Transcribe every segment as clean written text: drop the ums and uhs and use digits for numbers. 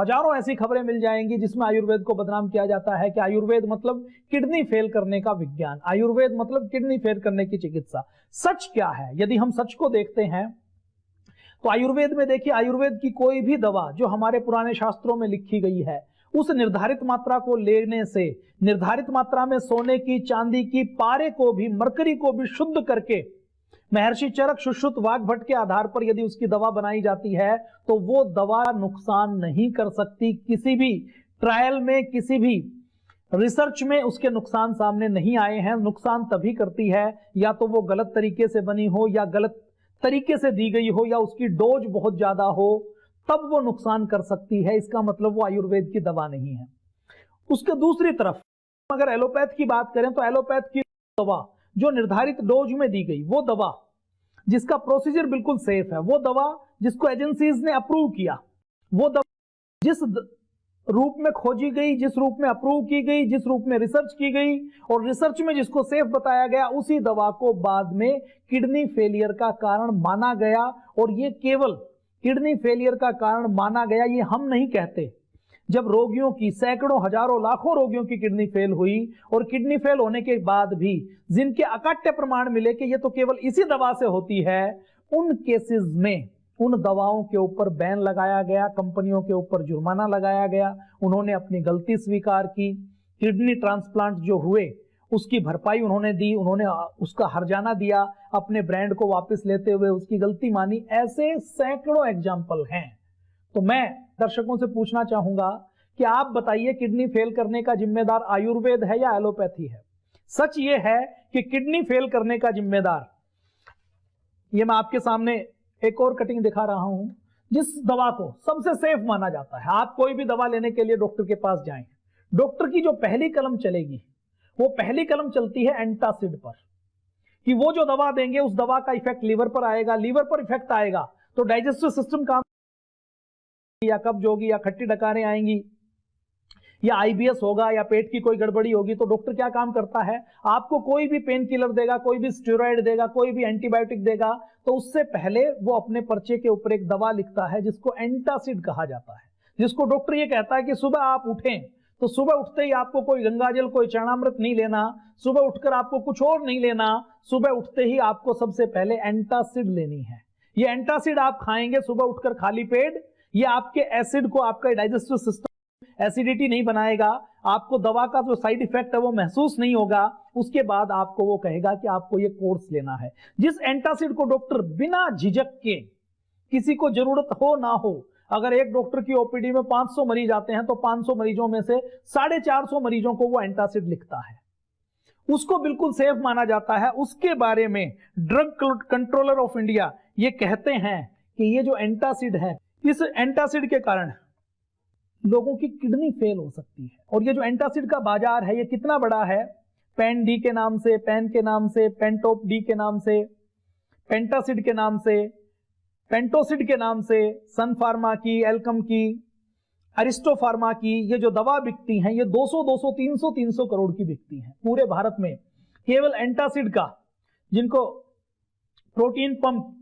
हजारों ऐसी खबरें मिल जाएंगी जिसमें आयुर्वेद को बदनाम किया जाता है कि आयुर्वेद मतलब किडनी फेल करने का विज्ञान, आयुर्वेद मतलब किडनी फेल करने की चिकित्सा। सच क्या है? यदि हम सच को देखते हैं तो आयुर्वेद में देखिए, आयुर्वेद की कोई भी दवा जो हमारे पुराने शास्त्रों में लिखी गई है, उस निर्धारित मात्रा को लेने से, निर्धारित मात्रा में सोने की, चांदी की, पारे को भी, मरकरी को भी शुद्ध करके महर्षि चरक, सुश्रुत, वाग्भट के आधार पर यदि उसकी दवा बनाई जाती है तो वो दवा नुकसान नहीं कर सकती। किसी भी ट्रायल में, किसी भी रिसर्च में उसके नुकसान सामने नहीं आए हैं। नुकसान तभी करती है या तो वो गलत तरीके से बनी हो, या गलत तरीके से दी गई हो, या उसकी डोज बहुत ज्यादा हो, तब वो नुकसान कर सकती है। इसका मतलब वो आयुर्वेद की दवा नहीं है। उसके दूसरी तरफ अगर एलोपैथ की बात करें तो एलोपैथ की दवा जो निर्धारित डोज में दी गई, वो दवा जिसका प्रोसीजर बिल्कुल सेफ है, वो दवा जिसको एजेंसीज ने अप्रूव किया, वो दवा जिस रूप में खोजी गई, जिस रूप में अप्रूव की गई, जिस रूप में रिसर्च की गई और रिसर्च में जिसको सेफ बताया गया, उसी दवा को बाद में किडनी फेलियर का कारण माना गया। और ये केवल किडनी फेलियर का कारण माना गया, ये हम नहीं कहते। जब रोगियों की, सैकड़ों, हजारों, लाखों रोगियों की किडनी फेल हुई और किडनी फेल होने के बाद भी जिनके अकाट्य प्रमाण मिले कि ये तो केवल इसी दवा से होती है, उन केसेस में उन दवाओं के ऊपर बैन लगाया गया, कंपनियों के ऊपर जुर्माना लगाया गया। उन्होंने अपनी गलती स्वीकार की, किडनी ट्रांसप्लांट जो हुए उसकी भरपाई उन्होंने दी, उन्होंने उसका हर्जाना दिया, अपने ब्रांड को वापस लेते हुए उसकी गलती मानी। ऐसे सैकड़ों एग्जाम्पल हैं। तो मैं दर्शकों से पूछना चाहूंगा कि आप बताइए, किडनी फेल करने का जिम्मेदार आयुर्वेद है या एलोपैथी है? सच ये है कि किडनी फेल करने का जिम्मेदार, ये मैं आपके सामने एक और कटिंग दिखा रहा हूं, जिस दवा को सबसे सेफ माना जाता है। आप कोई भी दवा लेने के लिए डॉक्टर के पास जाएं, डॉक्टर की जो पहली कलम चलेगी, वो पहली कलम चलती है एंटासिड पर, कि वो जो दवा देंगे उस दवा का इफेक्ट लीवर पर आएगा, लीवर पर इफेक्ट आएगा तो डाइजेस्टिव सिस्टम काम, या कब्ज होगी, या खट्टी डकारें आएंगी, या आईबीएस होगा, या पेट की कोई गड़बड़ी होगी। तो डॉक्टर क्या काम करता है? आपको कोई भी पेन किलर देगा, कोई भी स्टेरॉइड देगा, कोई भी एंटीबायोटिक देगा, तो उससे पहले वो अपने पर्चे के ऊपर एक दवा लिखता है जिसको एंटासिड कहा जाता है, जिसको डॉक्टर ये कहता है कि सुबह आप उठें तो सुबह उठते ही आपको कोई गंगाजल, कोई चरणामृत नहीं लेना, सुबह उठकर आपको कुछ और नहीं लेना, सुबह उठते ही आपको सबसे पहले एंटासिड लेनी है। ये एंटासिड आप खाएंगे सुबह उठकर खाली पेट, ये आपके एसिड को, आपका डाइजेस्टिव सिस्टम एसिडिटी नहीं बनाएगा, आपको दवा का जो साइड इफेक्ट है वो महसूस नहीं होगा। उसके बाद आपको वो कहेगा कि आपको ये कोर्स लेना है, जिस एंटासिड को डॉक्टर बिना झिझक के, किसी को जरूरत हो ना हो, अगर एक डॉक्टर की ओपीडी में 500 मरीज आते हैं तो 500 मरीजों में से 450 मरीजों को वो एंटासिड लिखता है, उसको बिल्कुल सेफ माना जाता है। उसके बारे में ड्रग कंट्रोलर ऑफ इंडिया ये कहते हैं कि ये जो एंटासिड है, इस एंटासिड के कारण लोगों की किडनी फेल हो सकती है। और ये जो एंटासिड का बाजार है, ये कितना बड़ा है? पेन डी के नाम से, पेन के नाम से, पेंटोप डी के नाम से, पेंटासिड के नाम से, पेंटोसिड के नाम से, सन फार्मा की, एल्कम की, अरिस्टो फार्मा की, ये जो दवा बिकती हैं, ये 200, 300 करोड़ की बिकती हैं पूरे भारत में। केवल एंटासिड का, जिनको प्रोटीन पंप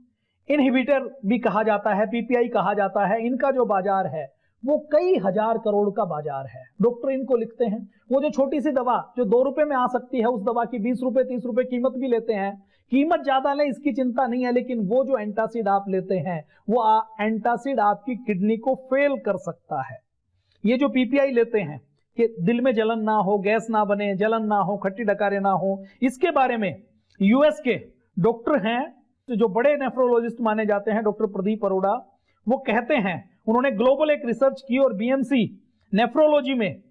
इनहिबिटर भी कहा जाता है, पीपीआई कहा जाता है, इनका जो बाजार है वो कई हजार करोड़ का बाजार है। डॉक्टर इनको लिखते हैं। वो जो छोटी सी दवा जो 2 रुपए में आ सकती है, उस दवा की 20 रुपए 30 रुपए कीमत भी लेते हैं। कीमत ज्यादा ले इसकी चिंता नहीं है, लेकिन वो जो एंटासिड आप लेते हैं, वो एंटासिड आपकी किडनी को फेल कर सकता है। ये जो पीपीआई लेते हैं कि दिल में जलन ना हो, गैस ना बने, जलन ना हो, खट्टी डकारे ना हो, इसके बारे में यूएस के डॉक्टर हैं जो बड़े नेफ्रोलॉजिस्ट माने जाते हैं, डॉक्टर प्रदीप अरोड़ा, वो कहते हैं, उन्होंने ग्लोबल एक रिसर्च की और बीएमसी नेफ्रोलॉजी में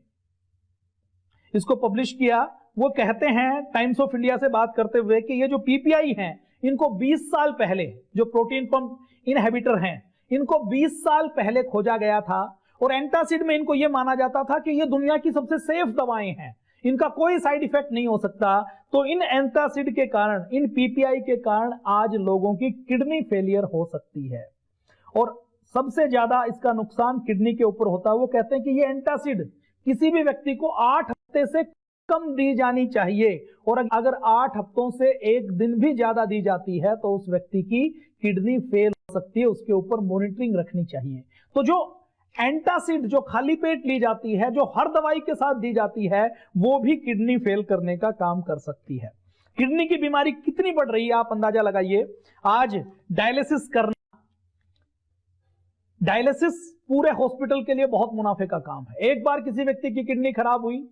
इसको पब्लिश किया। वो कहते हैं टाइम्स ऑफ इंडिया से बात करते हुए कि ये जो पीपीआई हैं, इनको 20 साल पहले, जो प्रोटीन पंप इनहिबिटर हैं, इनको 20 साल पहले खोजा गया था। और एंटासिड में इनको यह माना जाता था कि ये दुनिया की सबसे सेफ दवाएं हैं, इनका कोई साइड इफेक्ट नहीं हो सकता। तो इन एंटासिड के कारण, इन पीपीआई के कारण आज लोगों की किडनी फेलियर हो सकती है और सबसे ज्यादा इसका नुकसान किडनी के ऊपर होता है। वो कहते हैं कि ये एंटासिड किसी भी व्यक्ति को 8 हफ्ते से कम दी जानी चाहिए, और अगर 8 हफ्तों से 1 दिन भी ज्यादा दी जाती है तो उस व्यक्ति की किडनी फेल हो सकती है, उसके ऊपर मॉनिटरिंग रखनी चाहिए। तो जो एंटासिड जो खाली पेट ली जाती है, जो हर दवाई के साथ दी जाती है, वो भी किडनी फेल करने का काम कर सकती है। किडनी की बीमारी कितनी बढ़ रही है आप अंदाजा लगाइए। आज डायलिसिस करना, डायलिसिस पूरे हॉस्पिटल के लिए बहुत मुनाफे का काम है। एक बार किसी व्यक्ति की किडनी खराब हुई,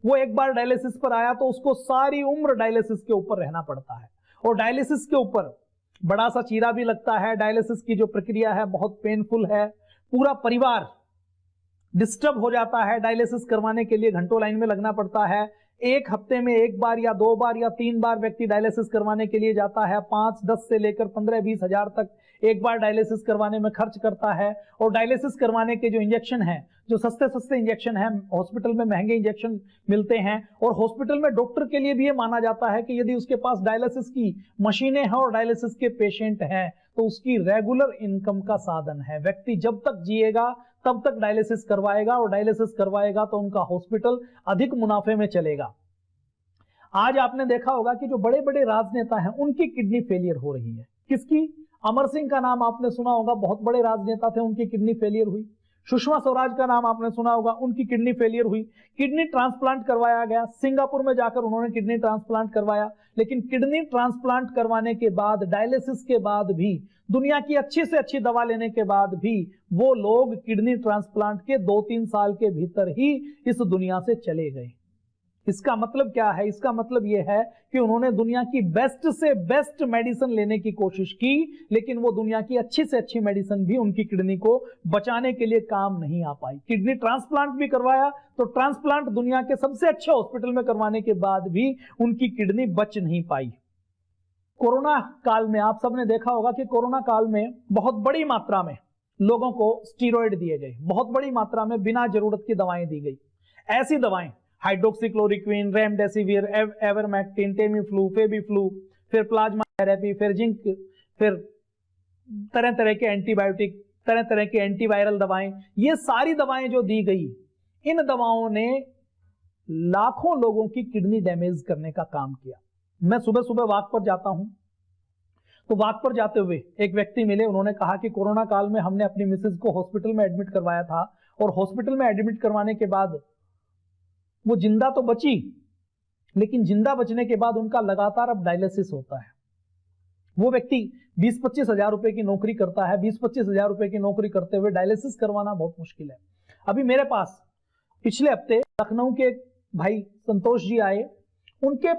वो एक बार डायलिसिस पर आया तो उसको सारी उम्र डायलिसिस के ऊपर रहना पड़ता है, और डायलिसिस के ऊपर बड़ा सा चीरा भी लगता है। डायलिसिस की जो प्रक्रिया है बहुत पेनफुल है, पूरा परिवार डिस्टर्ब हो जाता है। डायलिसिस करवाने के लिए घंटों लाइन में लगना पड़ता है। एक हफ्ते में एक बार या 2 बार या 3 बार व्यक्ति डायलिसिस करवाने के लिए जाता है। 5-10 से लेकर 15-20 हजार तक एक बार डायलिसिस करवाने में खर्च करता है। और डायलिसिस करवाने के जो इंजेक्शन हैं, जो सस्ते सस्ते इंजेक्शन हैं, हॉस्पिटल में महंगे इंजेक्शन मिलते हैं, और हॉस्पिटल में डॉक्टर के लिए भी ये माना जाता है कि यदि उसके पास डायलिसिस की मशीनें हैं और डायलिसिस के पेशेंट हैं तो उसकी रेगुलर इनकम का साधन है। व्यक्ति जब तक जिएगा तब तक डायलिसिस करवाएगा, और डायलिसिस करवाएगा तो उनका हॉस्पिटल अधिक मुनाफे में चलेगा। आज आपने देखा होगा कि जो बड़े बड़े राजनेता हैं उनकी किडनी फेलियर हो रही है। किसकी? अमर सिंह का नाम आपने सुना होगा, बहुत बड़े राजनेता थे, उनकी किडनी फेलियर हुई। सुषमा स्वराज का नाम आपने सुना होगा, उनकी किडनी फेलियर हुई। किडनी ट्रांसप्लांट करवाया गया, सिंगापुर में जाकर उन्होंने किडनी ट्रांसप्लांट करवाया, लेकिन किडनी ट्रांसप्लांट करवाने के बाद, डायलिसिस के बाद भी, दुनिया की अच्छी से अच्छी दवा लेने के बाद भी वो लोग किडनी ट्रांसप्लांट के 2-3 साल के भीतर ही इस दुनिया से चले गए। इसका मतलब क्या है? इसका मतलब यह है कि उन्होंने दुनिया की बेस्ट से बेस्ट मेडिसिन लेने की कोशिश की, लेकिन वो दुनिया की अच्छी से अच्छी मेडिसिन भी उनकी किडनी को बचाने के लिए काम नहीं आ पाई। किडनी ट्रांसप्लांट भी करवाया तो ट्रांसप्लांट दुनिया के सबसे अच्छे हॉस्पिटल में करवाने के बाद भी उनकी किडनी बच नहीं पाई। कोरोना काल में आप सबने देखा होगा कि कोरोना काल में बहुत बड़ी मात्रा में लोगों को स्टीरॉयड दिए गए, बहुत बड़ी मात्रा में बिना जरूरत की दवाएं दी गई। ऐसी दवाएं hydroxychloroquine, remdesivir, ivermectin, Tamiflu, FabiFlu, फिर प्लाज्मा थेरेपी, फिर जिंक, फिर तरह तरह के एंटीबायोटिक, तरह तरह के एंटीवायरल दवाएं, ये सारी दवाएं जो दी गई, इन दवाओं ने लाखों लोगों की किडनी डैमेज करने का काम किया। मैं सुबह सुबह वॉक पर जाता हूं, तो वॉक पर जाते हुए एक व्यक्ति मिले, उन्होंने कहा कि कोरोना काल में हमने अपनी मिसेज को हॉस्पिटल में एडमिट करवाया था, और हॉस्पिटल में एडमिट करवाने के बाद वो जिंदा तो बची, लेकिन जिंदा बचने के बाद उनका लगातार अब डायलिसिस होता है। वो व्यक्ति 20-25 हजार रुपए की नौकरी करता है, 20-25 हजार रुपए की नौकरी करते हुए डायलिसिस करवाना बहुत मुश्किल है। अभी मेरे पास पिछले हफ्ते लखनऊ के भाई संतोष जी आए, उनके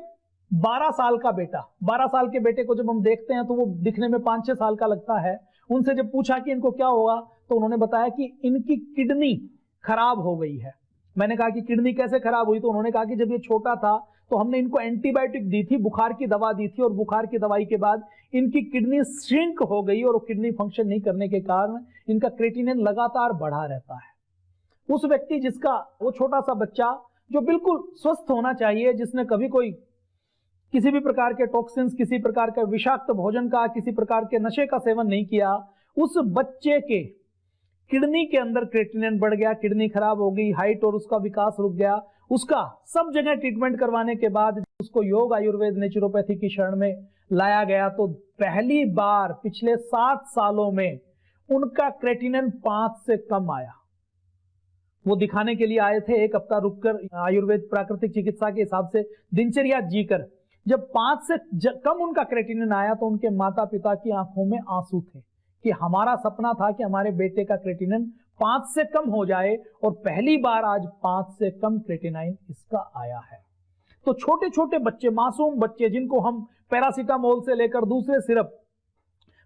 12 साल का बेटा, 12 साल के बेटे को जब हम देखते हैं तो वो दिखने में 5-6 साल का लगता है। उनसे जब पूछा कि इनको क्या होगा, तो उन्होंने बताया कि इनकी किडनी खराब हो गई है। मैंने कहा कि किडनी कैसे खराब हुई? तो उन्होंने कहा कि जब ये छोटा था तो हमने इनको एंटीबायोटिक दी थी, बुखार की दवा दी थी, और बुखार की दवाई के बाद इनकी किडनी श्रिंक हो गई, और किडनी फंक्शन नहीं करने के कारण इनका क्रेटिनिन लगातार बढ़ा रहता है। उस व्यक्ति जिसका, वो छोटा सा बच्चा जो बिल्कुल स्वस्थ होना चाहिए, जिसने कभी कोई किसी भी प्रकार के टॉक्सिन्स, किसी प्रकार के विषाक्त भोजन का, किसी प्रकार के नशे का सेवन नहीं किया, उस बच्चे के किडनी के अंदर क्रेटिनिन बढ़ गया, किडनी खराब हो गई, हाइट और उसका विकास रुक गया। उसका सब जगह ट्रीटमेंट करवाने के बाद उसको योग, आयुर्वेद, नेचुरोपैथी की शरण में लाया गया, तो पहली बार पिछले 7 सालों में उनका क्रेटिनिन 5 से कम आया। वो दिखाने के लिए आए थे, 1 हफ्ता रुककर आयुर्वेद प्राकृतिक चिकित्सा के हिसाब से दिनचर्या जीकर जब 5 से कम उनका क्रेटिनिन आया तो उनके माता पिता की आंखों में आंसू थे कि हमारा सपना था कि हमारे बेटे का क्रेटिनिन 5 से कम हो जाए, और पहली बार आज 5 से कम क्रेटिनाइन इसका आया है। तो छोटे छोटे बच्चे, मासूम बच्चे, जिनको हम पैरासीटामोल से लेकर दूसरे सिरप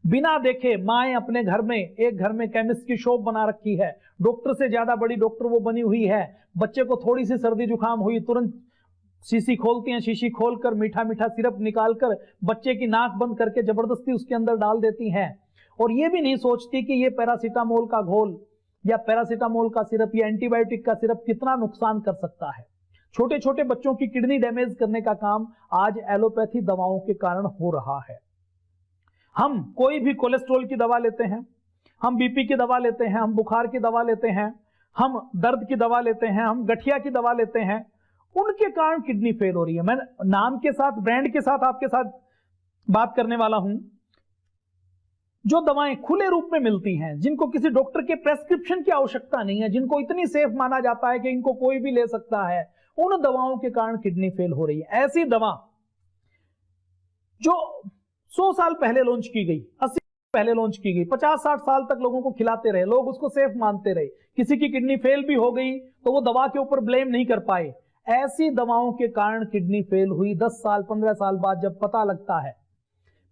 बिना देखे, माएं अपने घर में, एक घर में केमिस्ट की शॉप बना रखी है, डॉक्टर से ज्यादा बड़ी डॉक्टर वो बनी हुई है। बच्चे को थोड़ी सी सर्दी जुकाम हुई, तुरंत शीशी खोलती हैं, शीशी खोलकर मीठा मीठा सिरप निकालकर बच्चे की नाक बंद करके जबरदस्ती उसके अंदर डाल देती हैं, और ये भी नहीं सोचती कि ये पैरासीटामोल का घोल या पैरासीटामोल का सिरप या एंटीबायोटिक का सिरप कितना नुकसान कर सकता है। छोटे छोटे बच्चों की किडनी डैमेज करने का काम आज एलोपैथी दवाओं के कारण हो रहा है। हम कोई भी कोलेस्ट्रॉल की दवा लेते हैं, हम बीपी की दवा लेते हैं, हम बुखार की दवा लेते हैं, हम दर्द की दवा लेते हैं, हम गठिया की दवा लेते हैं, उनके कारण किडनी फेल हो रही है। मैं नाम के साथ, ब्रांड के साथ आपके साथ बात करने वाला हूं। जो दवाएं खुले रूप में मिलती हैं, जिनको किसी डॉक्टर के प्रेस्क्रिप्शन की आवश्यकता नहीं है, जिनको इतनी सेफ माना जाता है कि इनको कोई भी ले सकता है, उन दवाओं के कारण किडनी फेल हो रही है। ऐसी दवा जो 100 साल पहले लॉन्च की गई, 80 पहले लॉन्च की गई, 50-60 साल तक लोगों को खिलाते रहे, लोग उसको सेफ मानते रहे, किसी की किडनी फेल भी हो गई तो वो दवा के ऊपर ब्लेम नहीं कर पाए। ऐसी दवाओं के कारण किडनी फेल हुई 10 साल 15 साल बाद जब पता लगता है,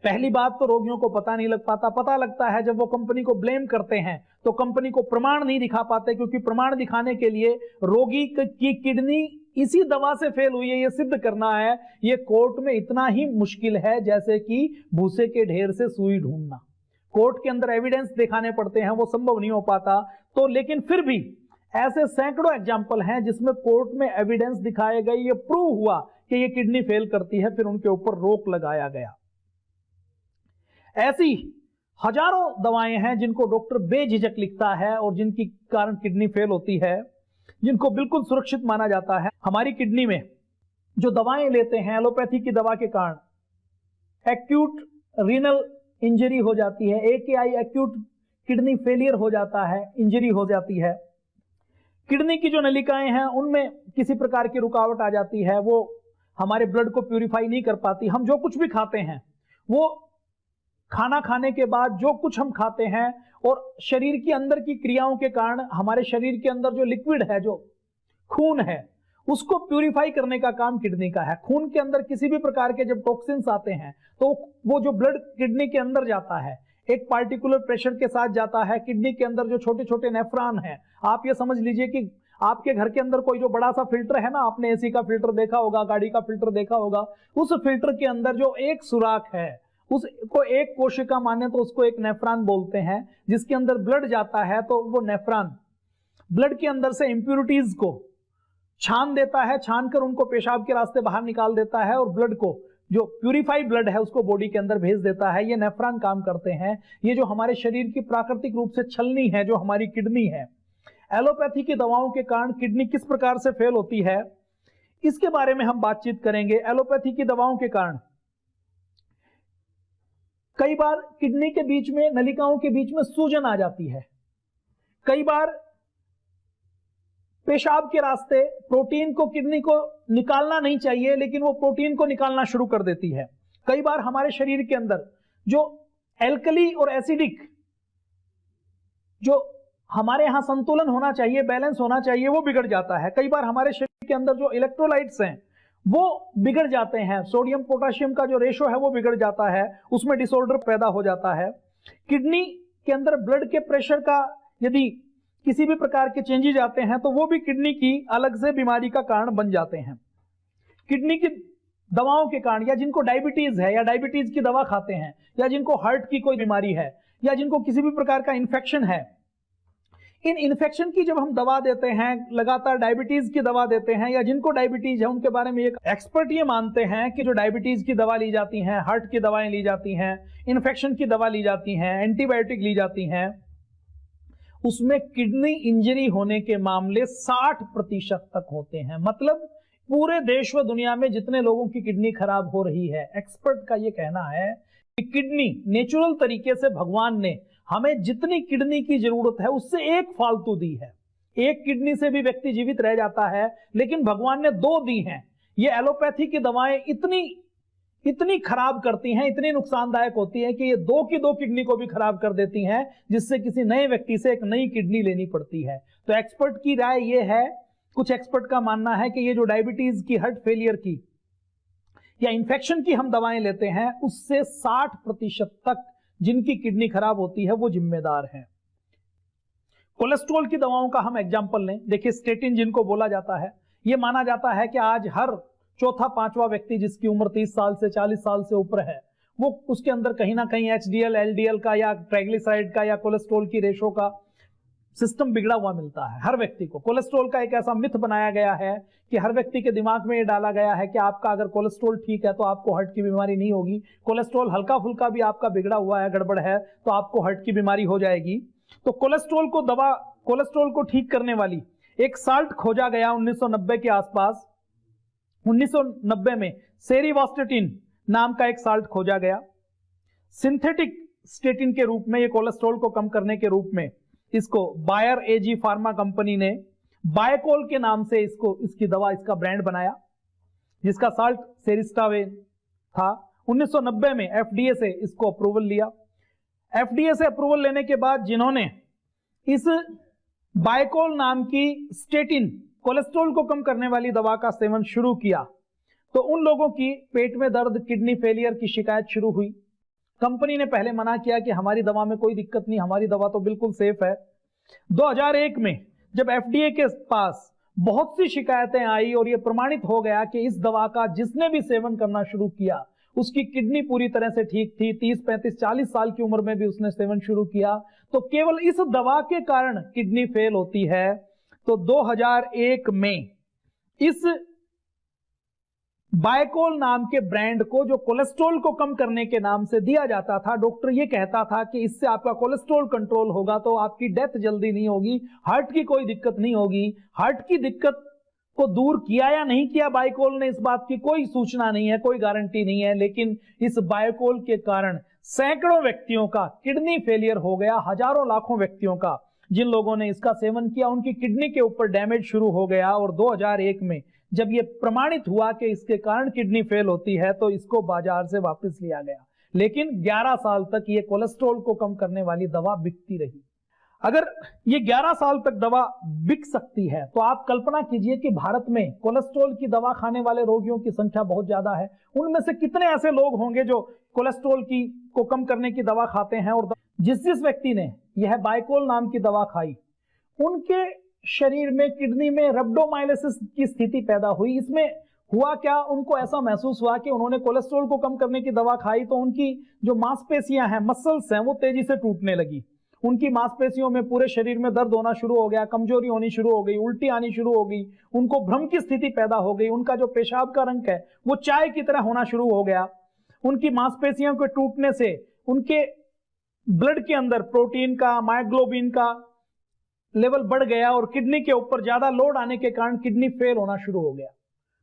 पहली बात तो रोगियों को पता नहीं लग पाता, पता लगता है जब वो कंपनी को ब्लेम करते हैं तो कंपनी को प्रमाण नहीं दिखा पाते, क्योंकि प्रमाण दिखाने के लिए रोगी की किडनी इसी दवा से फेल हुई है ये सिद्ध करना है, ये कोर्ट में इतना ही मुश्किल है जैसे कि भूसे के ढेर से सुई ढूंढना। कोर्ट के अंदर एविडेंस दिखाने पड़ते हैं, वो संभव नहीं हो पाता। तो लेकिन फिर भी ऐसे सैकड़ों एग्जाम्पल हैं जिसमें कोर्ट में एविडेंस दिखाए गए, ये प्रूव हुआ कि ये किडनी फेल करती है, फिर उनके ऊपर रोक लगाया गया। ऐसी हजारों दवाएं हैं जिनको डॉक्टर बेझिझक लिखता है और जिनकी कारण किडनी फेल होती है, जिनको बिल्कुल सुरक्षित माना जाता है। हमारी किडनी में जो दवाएं लेते हैं एलोपैथी की दवा के कारण एक्यूट रीनल इंजरी हो जाती है, AKI एक्यूट किडनी फेलियर हो जाता है, इंजरी हो जाती है। किडनी की जो नलिकाएं हैं उनमें किसी प्रकार की रुकावट आ जाती है, वो हमारे ब्लड को प्यूरिफाई नहीं कर पाती। हम जो कुछ भी खाते हैं वो खाना खाने के बाद जो कुछ हम खाते हैं और शरीर के अंदर की क्रियाओं के कारण हमारे शरीर के अंदर जो लिक्विड है, जो खून है, उसको प्यूरिफाई करने का काम किडनी का है। खून के अंदर किसी भी प्रकार के जब टॉक्सिन्स आते हैं तो वो जो ब्लड किडनी के अंदर जाता है एक पार्टिकुलर प्रेशर के साथ जाता है। किडनी के अंदर जो छोटे छोटे नेफ्रॉन हैं, आप ये समझ लीजिए कि आपके घर के अंदर कोई जो बड़ा सा फिल्टर है ना, आपने AC का फिल्टर देखा होगा, गाड़ी का फिल्टर देखा होगा, उस फिल्टर के अंदर जो एक सुराख है उसको एक कोशिका माने तो उसको एक नेफ्रॉन बोलते हैं, जिसके अंदर ब्लड जाता है तो वो नेफ्रॉन ब्लड के अंदर से इंप्यूरिटीज को छान देता है, छान कर उनको पेशाब के रास्ते बाहर निकाल देता है और ब्लड को, जो प्यूरिफाइड ब्लड है, उसको बॉडी के अंदर भेज देता है। ये नेफ्रॉन काम करते हैं। ये जो हमारे शरीर की प्राकृतिक रूप से छलनी है, जो हमारी किडनी है, एलोपैथी की दवाओं के कारण किडनी किस प्रकार से फेल होती है, इसके बारे में हम बातचीत करेंगे। एलोपैथी की दवाओं के कारण कई बार किडनी के बीच में, नलिकाओं के बीच में सूजन आ जाती है। कई बार पेशाब के रास्ते प्रोटीन को किडनी को निकालना नहीं चाहिए, लेकिन वो प्रोटीन को निकालना शुरू कर देती है। कई बार हमारे शरीर के अंदर जो एल्कली और एसिडिक, जो हमारे यहां संतुलन होना चाहिए, बैलेंस होना चाहिए, वो बिगड़ जाता है। कई बार हमारे शरीर के अंदर जो इलेक्ट्रोलाइट्स हैं वो बिगड़ जाते हैं, सोडियम पोटेशियम का जो रेशो है वो बिगड़ जाता है, उसमें डिसऑर्डर पैदा हो जाता है। किडनी के अंदर ब्लड के प्रेशर का यदि किसी भी प्रकार के चेंजेस आते हैं तो वो भी किडनी की अलग से बीमारी का कारण बन जाते हैं। किडनी की दवाओं के कारण, या जिनको डायबिटीज है या डायबिटीज की दवा खाते हैं, या जिनको हार्ट की कोई बीमारी है, या जिनको किसी भी प्रकार का इन्फेक्शन है, इन इन्फेक्शन की जब हम दवा देते हैं, लगातार डायबिटीज की दवा देते हैं, या जिनको डायबिटीज है उनके बारे में एक एक्सपर्ट ये मानते हैं कि जो डायबिटीज की दवा ली जाती है, हार्ट की दवाएं ली जाती हैं, इन्फेक्शन की दवा ली जाती हैं, एंटीबायोटिक ली जाती हैं, उसमें किडनी इंजरी होने के मामले 60% तक होते हैं। मतलब पूरे देश व दुनिया में जितने लोगों की किडनी खराब हो रही है, एक्सपर्ट का ये कहना है कि किडनी नेचुरल तरीके से भगवान ने हमें जितनी किडनी की जरूरत है उससे एक फालतू दी है। एक किडनी से भी व्यक्ति जीवित रह जाता है, लेकिन भगवान ने 2 दी हैं। ये एलोपैथी की दवाएं इतनी खराब करती हैं, इतनी नुकसानदायक होती है कि ये 2 की 2 किडनी को भी खराब कर देती हैं, जिससे किसी नए व्यक्ति से एक नई किडनी लेनी पड़ती है। तो एक्सपर्ट की राय ये है, कुछ एक्सपर्ट का मानना है कि ये जो डायबिटीज की, हार्ट फेलियर की या इंफेक्शन की हम दवाएं लेते हैं, उससे 60% तक जिनकी किडनी खराब होती है वो जिम्मेदार हैं। कोलेस्ट्रॉल की दवाओं का हम एग्जांपल लें। देखिए, स्टेटिन जिनको बोला जाता है, ये माना जाता है कि आज हर चौथा पांचवा व्यक्ति जिसकी उम्र 30 साल से 40 साल से ऊपर है, वो उसके अंदर कहीं ना कहीं HDL, LDL का या ट्राइग्लिसराइड का या कोलेस्ट्रॉल की रेशो का सिस्टम बिगड़ा हुआ मिलता है हर व्यक्ति को। कोलेस्ट्रॉल का एक ऐसा मिथ बनाया गया है कि हर व्यक्ति के दिमाग में ये डाला गया है कि आपका अगर कोलेस्ट्रॉल ठीक है तो आपको हार्ट की बीमारी नहीं होगी, कोलेस्ट्रॉल हल्का फुल्का भी आपका बिगड़ा हुआ है, गड़बड़ है, तो आपको हार्ट की बीमारी हो जाएगी। तो कोलेस्ट्रॉल को ठीक करने वाली एक साल्ट खोजा गया 1990 के आसपास। 1990 में सेरीवास्टेटिन नाम का एक साल्ट खोजा गया। सिंथेटिक स्टेटिन के रूप में, ये कोलेस्ट्रॉल को कम करने के रूप में, इसको बायर एजी फार्मा कंपनी ने बायकोल के नाम से इसकी दवा, इसका ब्रांड बनाया, जिसका साल्ट सेरिस्टावेन था। 1990 में एफडीए से इसको अप्रूवल लिया। एफडीए से अप्रूवल लेने के बाद जिन्होंने इस बायकोल नाम की स्टेटिन, कोलेस्ट्रॉल को कम करने वाली दवा का सेवन शुरू किया, तो उन लोगों की पेट में दर्द, किडनी फेलियर की शिकायत शुरू हुई। कंपनी ने पहले मना किया कि हमारी दवा में कोई दिक्कत नहीं, हमारी दवा तो बिल्कुल सेफ है। 2001 में जब एफडीए के पास बहुत सी शिकायतें आई और यह प्रमाणित हो गया कि इस दवा का जिसने भी सेवन करना शुरू किया उसकी किडनी पूरी तरह से ठीक थी, 30, 35, 40 साल की उम्र में भी उसने सेवन शुरू किया, तो केवल इस दवा के कारण किडनी फेल होती है। तो 2001 में इस बायकोल नाम के ब्रांड को, जो कोलेस्ट्रॉल को कम करने के नाम से दिया जाता था, डॉक्टर ये कहता था कि इससे आपका कोलेस्ट्रॉल कंट्रोल होगा तो आपकी डेथ जल्दी नहीं होगी, हार्ट की कोई दिक्कत नहीं होगी। हार्ट की दिक्कत को दूर किया या नहीं किया बायकोल ने, इस बात की कोई सूचना नहीं है, कोई गारंटी नहीं है, लेकिन इस बायकोल के कारण सैकड़ों व्यक्तियों का किडनी फेलियर हो गया, हजारों लाखों व्यक्तियों का। जिन लोगों ने इसका सेवन किया उनकी किडनी के ऊपर डैमेज शुरू हो गया, और 2001 में जब यह प्रमाणित हुआ कि इसके कारण किडनी फेल होती है तो इसको बाजार से वापस लिया गया। लेकिन 11 साल तक ये कोलेस्ट्रॉल को कम करने वाली दवा बिकती रही। अगर ये 11 साल तक दवा बिक सकती है तो आप कल्पना कीजिए कि भारत में कोलेस्ट्रॉल की दवा खाने वाले रोगियों की संख्या बहुत ज्यादा है। उनमें से कितने ऐसे लोग होंगे जो कोलेस्ट्रॉल को कम करने की दवा खाते हैं, और जिस व्यक्ति ने यह बायकोल नाम की दवा खाई उनके शरीर में, किडनी में रब्डोमाइलिसिस की स्थिति पैदा हुई। इसमें हुआ क्या, उनको ऐसा महसूस हुआ कि उन्होंने कोलेस्ट्रॉल को कम करने की दवा खाई तो उनकी जो मांसपेशियां हैं, मसल्स हैं, वो तेजी से टूटने लगी। उनकी मांसपेशियों में पूरे शरीर में दर्द होना शुरू हो गया, कमजोरी होनी शुरू हो गई, उल्टी आनी शुरू हो गई, उनको भ्रम की स्थिति पैदा हो गई, उनका जो पेशाब का रंग है वो चाय की तरह होना शुरू हो गया। उनकी मांसपेशियों के टूटने से उनके ब्लड के अंदर प्रोटीन का, मायोग्लोबिन का लेवल बढ़ गया और किडनी के ऊपर ज्यादा लोड आने के कारण किडनी फेल होना शुरू हो गया।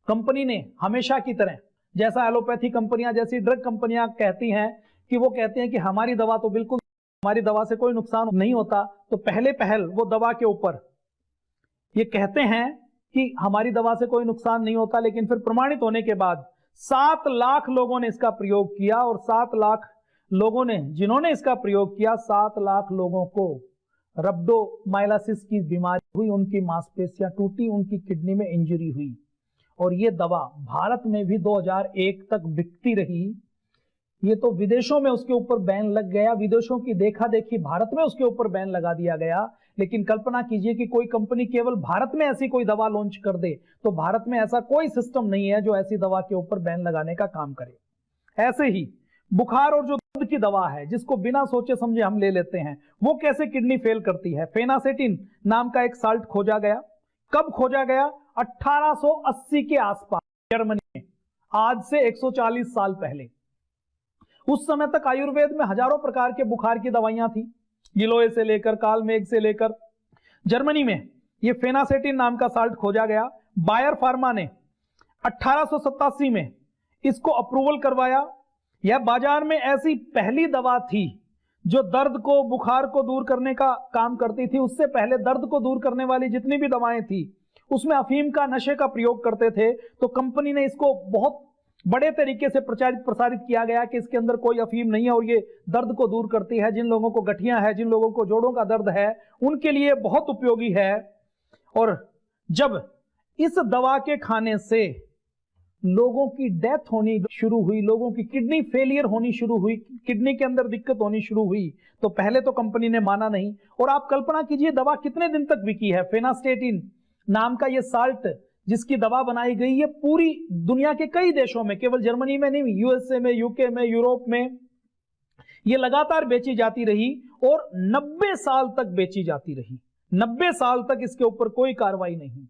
कंपनी ने हमेशा की तरह, जैसा एलोपैथी कंपनियां, जैसी ड्रग कंपनियां कहती हैं कि वो कहते हैं कि हमारी दवा तो बिल्कुल, हमारी दवा से कोई नुकसान नहीं होता, तो पहल वो दवा के ऊपर ये कहते हैं कि हमारी दवा से कोई नुकसान नहीं होता, लेकिन फिर प्रमाणित होने के बाद 7 लाख लोगों ने इसका प्रयोग किया, और 7 लाख लोगों ने, जिन्होंने इसका प्रयोग किया, 7 लाख लोगों को रब्डोमाइलिसिस की बीमारी हुई, उनकी मांसपेशियां टूटी, उनकी किडनी में इंजरी हुई। और ये दवा भारत में भी 2001 तक बिकती रही। ये तो विदेशों में उसके ऊपर बैन लग गया, विदेशों की देखा देखी भारत में उसके ऊपर बैन लगा दिया गया। लेकिन कल्पना कीजिए कि कोई कंपनी केवल भारत में ऐसी कोई दवा लॉन्च कर दे, तो भारत में ऐसा कोई सिस्टम नहीं है जो ऐसी दवा के ऊपर बैन लगाने का काम करे। ऐसे ही बुखार और जो दर्द की दवा है, जिसको बिना सोचे समझे हम ले लेते हैं, वो कैसे किडनी फेल करती है। फेनासेटिन नाम का एक साल्ट खोजा गया। कब खोजा गया? 1880 के आसपास जर्मनी में, आज से 140 साल पहले। उस समय तक आयुर्वेद में हजारों प्रकार के बुखार की दवाइयां थी, गिलोय से लेकर कालमेघ से लेकर। जर्मनी में ये फेनासेटिन नाम का साल्ट खोजा गया। बायर फार्मा ने 1887 में इसको अप्रूवल करवाया। यह बाजार में ऐसी पहली दवा थी जो दर्द को, बुखार को दूर करने का काम करती थी। उससे पहले दर्द को दूर करने वाली जितनी भी दवाएं थी उसमें अफीम का, नशे का प्रयोग करते थे। तो कंपनी ने इसको बहुत बड़े तरीके से प्रसारित किया गया कि इसके अंदर कोई अफीम नहीं है और ये दर्द को दूर करती है। जिन लोगों को गठिया है, जिन लोगों को जोड़ों का दर्द है, उनके लिए बहुत उपयोगी है। और जब इस दवा के खाने से लोगों की डेथ होनी शुरू हुई, लोगों की किडनी फेलियर होनी शुरू हुई, किडनी के अंदर दिक्कत होनी शुरू हुई, तो पहले तो कंपनी ने माना नहीं। और आप कल्पना कीजिए दवा कितने दिन तक बिकी है। फेनास्टेटिन नाम का ये साल्ट जिसकी दवा बनाई गई, ये पूरी दुनिया के कई देशों में, केवल जर्मनी में नहीं, यूएसए में, यूके में, यूरोप में ये लगातार बेची जाती रही और 90 साल तक बेची जाती रही। 90 साल तक इसके ऊपर कोई कार्रवाई नहीं,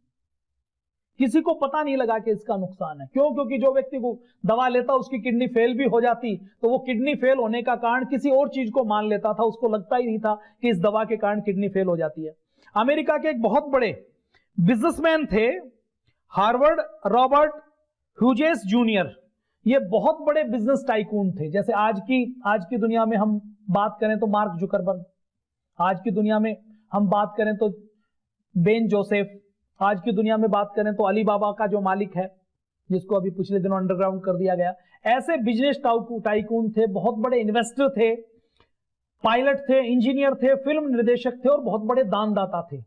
किसी को पता नहीं लगा कि इसका नुकसान है। क्यों? क्योंकि जो व्यक्ति को दवा लेता उसकी किडनी फेल भी हो जाती, तो वो किडनी फेल होने का कारण किसी और चीज को मान लेता था, उसको लगता ही नहीं था कि इस दवा के कारण किडनी फेल हो जाती है। अमेरिका के एक बहुत बड़े बिजनेसमैन थे, हार्वर्ड रॉबर्ट ह्यूजेस जूनियर। ये बहुत बड़े बिजनेस टाइकून थे। जैसे आज की दुनिया में हम बात करें तो मार्क जुकरबर्ग, आज की दुनिया में हम बात करें तो बेन जोसेफ, आज की दुनिया में बात करें तो अलीबाबा का जो मालिक है, जिसको अभी पिछले दिनों अंडरग्राउंड कर दिया गया। ऐसे बिजनेस टाइकून थे, बहुत बड़े इन्वेस्टर थे, पायलट थे, इंजीनियर थे, फिल्म निर्देशक थे और बहुत बड़े दानदाता थे।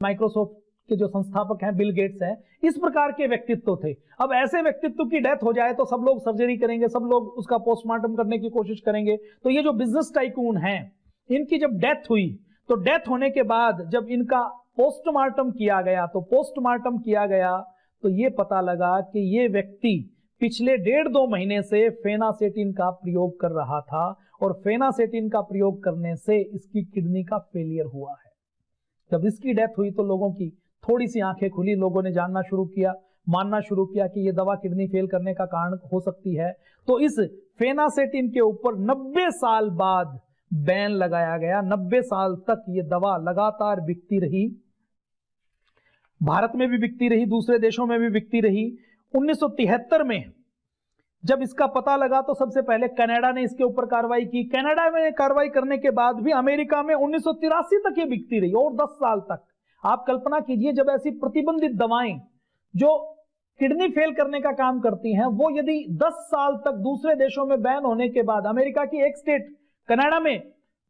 माइक्रोसॉफ्ट के जो संस्थापक हैं बिल गेट्स हैं, इस प्रकार के व्यक्तित्व थे। अब ऐसे व्यक्तित्व की डेथ हो जाए तो सब लोग सर्जरी करेंगे, सब लोग उसका पोस्टमार्टम करने की कोशिश करेंगे। तो ये जो बिजनेस टाइकून हैं, इनकी जब डेथ हुई तो डेथ होने के बाद जब इनका पोस्टमार्टम किया गया तो ये पता लगा कि ये व्यक्ति पिछले 1.5-2 महीने से फेनासेटिन का प्रयोग कर रहा था और फेनासेटिन का प्रयोग करने से इसकी किडनी का फेलियर हुआ है। जब इसकी डेथ हुई तो लोगों की थोड़ी सी आंखें खुली, लोगों ने जानना शुरू किया, मानना शुरू किया कि ये दवा किडनी फेल करने का कारण हो सकती है। तो इस फेनासेटिन के ऊपर 90 साल बाद बैन लगाया गया। 90 साल तक ये दवा लगातार बिकती रही, भारत में भी बिकती रही, दूसरे देशों में भी बिकती रही। 1973 में जब इसका पता लगा तो सबसे पहले कनाडा ने इसके ऊपर कार्रवाई की। कनाडा में कार्रवाई करने के बाद भी अमेरिका में 1983 तक ये बिकती रही और 10 साल तक। आप कल्पना कीजिए, जब ऐसी प्रतिबंधित दवाएं जो किडनी फेल करने का काम करती हैं, वो यदि 10 साल तक दूसरे देशों में बैन होने के बाद, अमेरिका की एक स्टेट कनाडा में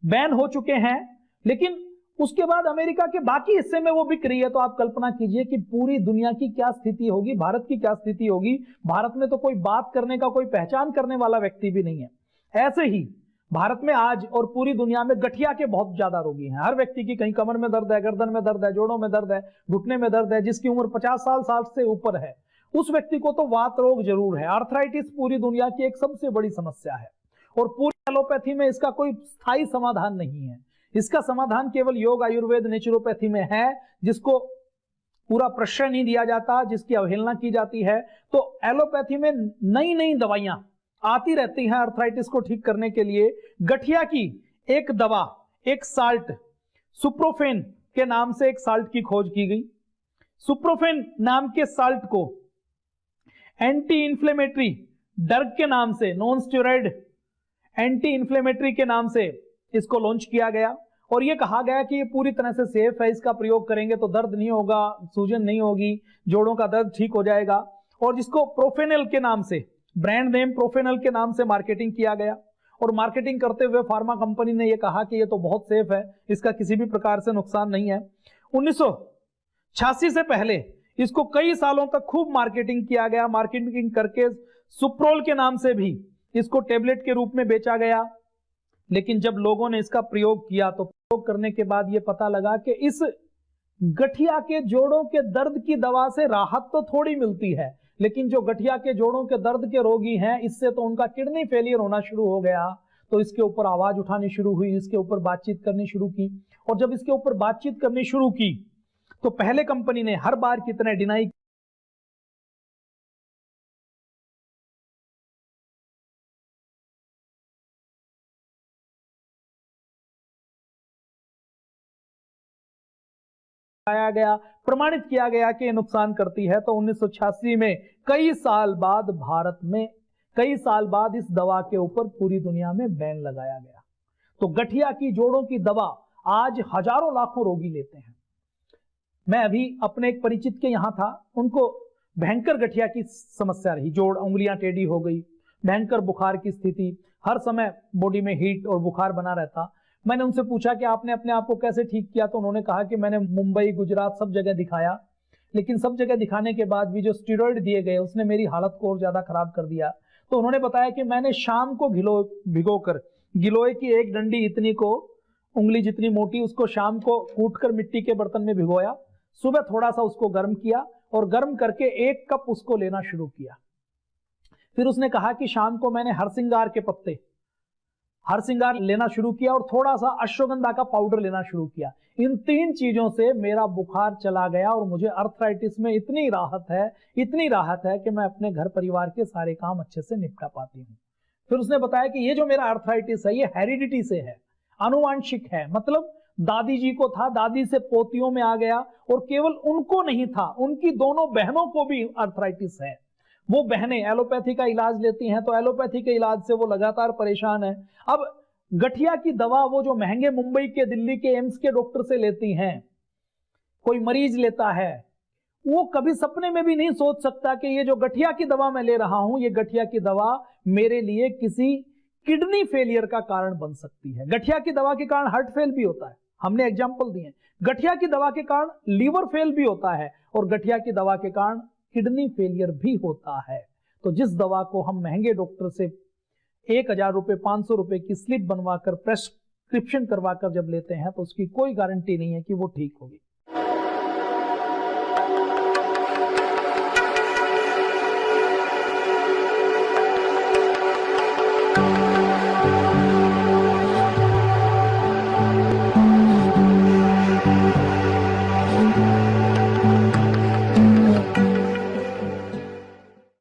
बैन हो चुके हैं, लेकिन उसके बाद अमेरिका के बाकी हिस्से में वो बिक रही है, तो आप कल्पना कीजिए कि पूरी दुनिया की क्या स्थिति होगी, भारत की क्या स्थिति होगी। भारत में तो कोई बात करने का, कोई पहचान करने वाला व्यक्ति भी नहीं है। ऐसे ही भारत में आज और पूरी दुनिया में गठिया के बहुत ज्यादा रोगी हैं। हर व्यक्ति की कहीं कमर में दर्द है, गर्दन में दर्द है, जोड़ों में दर्द है, घुटने में दर्द है। जिसकी उम्र 50 साल से ऊपर है उस व्यक्ति को तो वात रोग जरूर है। आर्थराइटिस पूरी दुनिया की एक सबसे बड़ी समस्या है और पूरी एलोपैथी में इसका कोई स्थायी समाधान नहीं है। इसका समाधान केवल योग, आयुर्वेद, नेचुरोपैथी में है, जिसको पूरा प्रश्रय नहीं दिया जाता, जिसकी अवहेलना की जाती है। तो एलोपैथी में नई नई दवाइयां आती रहती हैं आर्थराइटिस को ठीक करने के लिए। गठिया की एक दवा, एक साल्ट, सुप्रोफेन के नाम से एक साल्ट की खोज की गई। सुप्रोफेन नाम के साल्ट को एंटी इंफ्लेमेटरी ड्रग के नाम से, नॉन स्टेरॉइड एंटी इंफ्लेमेटरी के नाम से इसको लॉन्च किया गया और ये कहा गया कि ये पूरी तरह से सेफ है, इसका प्रयोग करेंगे तो दर्द नहीं होगा, सूजन नहीं होगी, जोड़ों का दर्द ठीक हो जाएगा। और जिसको प्रोफेनल के नाम से, ब्रांड नेम प्रोफेनल के नाम से मार्केटिंग किया गया और मार्केटिंग करते हुए फार्मा कंपनी ने ये कहा कि ये तो बहुत सेफ है, इसका किसी भी प्रकार से नुकसान नहीं है। 1986 से पहले इसको कई सालों तक खूब मार्केटिंग किया गया। मार्केटिंग करके सुप्रोल के नाम से भी इसको टेबलेट के रूप में बेचा गया। लेकिन जब लोगों ने इसका प्रयोग किया तो प्रयोग करने के बाद यह पता लगा कि इस गठिया के जोड़ों के दर्द की दवा से राहत तो थोड़ी मिलती है, लेकिन जो गठिया के जोड़ों के दर्द के रोगी हैं, इससे तो उनका किडनी फेलियर होना शुरू हो गया। तो इसके ऊपर आवाज उठानी शुरू हुई, इसके ऊपर बातचीत करनी शुरू की और जब इसके ऊपर बातचीत करनी शुरू की तो पहले कंपनी ने हर बार की तरह डिनाई आया गया, प्रमाणित किया गया कि नुकसान करती है। तो 1986 में कई साल बाद इस दवा के ऊपर पूरी दुनिया में बैन लगाया गया। तो गठिया की जोड़ों की दवा आज हजारों लाखों रोगी लेते हैं। मैं अभी अपने एक परिचित के यहां था, उनको भयंकर गठिया की समस्या रही, जोड़, उंगलियां टेढ़ी हो गई, भयंकर बुखार की स्थिति, हर समय बॉडी में हीट और बुखार बना रहता। मैंने उनसे पूछा कि आपने अपने आप को कैसे ठीक किया, तो उन्होंने कहा कि मैंने मुंबई, गुजरात सब जगह दिखाया, लेकिन सब जगह दिखाने के बाद भी जो स्टेरॉइड दिए गए उसने मेरी हालत को और ज्यादा खराब कर दिया। तो उन्होंने बताया कि मैंने शाम को भिगोकर गिलोय की एक डंडी इतनी को, उंगली जितनी मोटी, उसको शाम को कूटकर मिट्टी के बर्तन में भिगोया, सुबह थोड़ा सा उसको गर्म किया और गर्म करके 1 कप उसको लेना शुरू किया। फिर उसने कहा कि शाम को मैंने हरसिंगार के पत्ते, हरसिंगार लेना शुरू किया और थोड़ा सा अश्वगंधा का पाउडर लेना शुरू किया। इन 3 चीजों से मेरा बुखार चला गया और मुझे अर्थराइटिस में इतनी राहत है कि मैं अपने घर परिवार के सारे काम अच्छे से निपटा पाती हूँ। फिर उसने बताया कि ये जो मेरा अर्थराइटिस है, ये हेरिडिटी से है, आनुवांशिक है, मतलब दादी जी को था, दादी से पोतियों में आ गया और केवल उनको नहीं था, उनकी दोनों बहनों को भी अर्थराइटिस है। वो बहनें एलोपैथी का इलाज लेती हैं तो एलोपैथी के इलाज से वो लगातार परेशान है। अब गठिया की दवा वो जो महंगे मुंबई के, दिल्ली के एम्स के डॉक्टर से लेती हैं, कोई मरीज लेता है, वो कभी सपने में भी नहीं सोच सकता कि ये जो गठिया की दवा मैं ले रहा हूं, ये गठिया की दवा मेरे लिए किसी किडनी फेलियर का कारण बन सकती है। गठिया की दवा के कारण हार्ट फेल भी होता है, हमने एग्जाम्पल दिए। गठिया की दवा के कारण लीवर फेल भी होता है और गठिया की दवा के कारण किडनी फेलियर भी होता है। तो जिस दवा को हम महंगे डॉक्टर से 1000 रुपए, 500 रुपए की स्लिप बनवाकर, प्रेस्क्रिप्शन करवाकर जब लेते हैं, तो उसकी कोई गारंटी नहीं है कि वो ठीक होगी।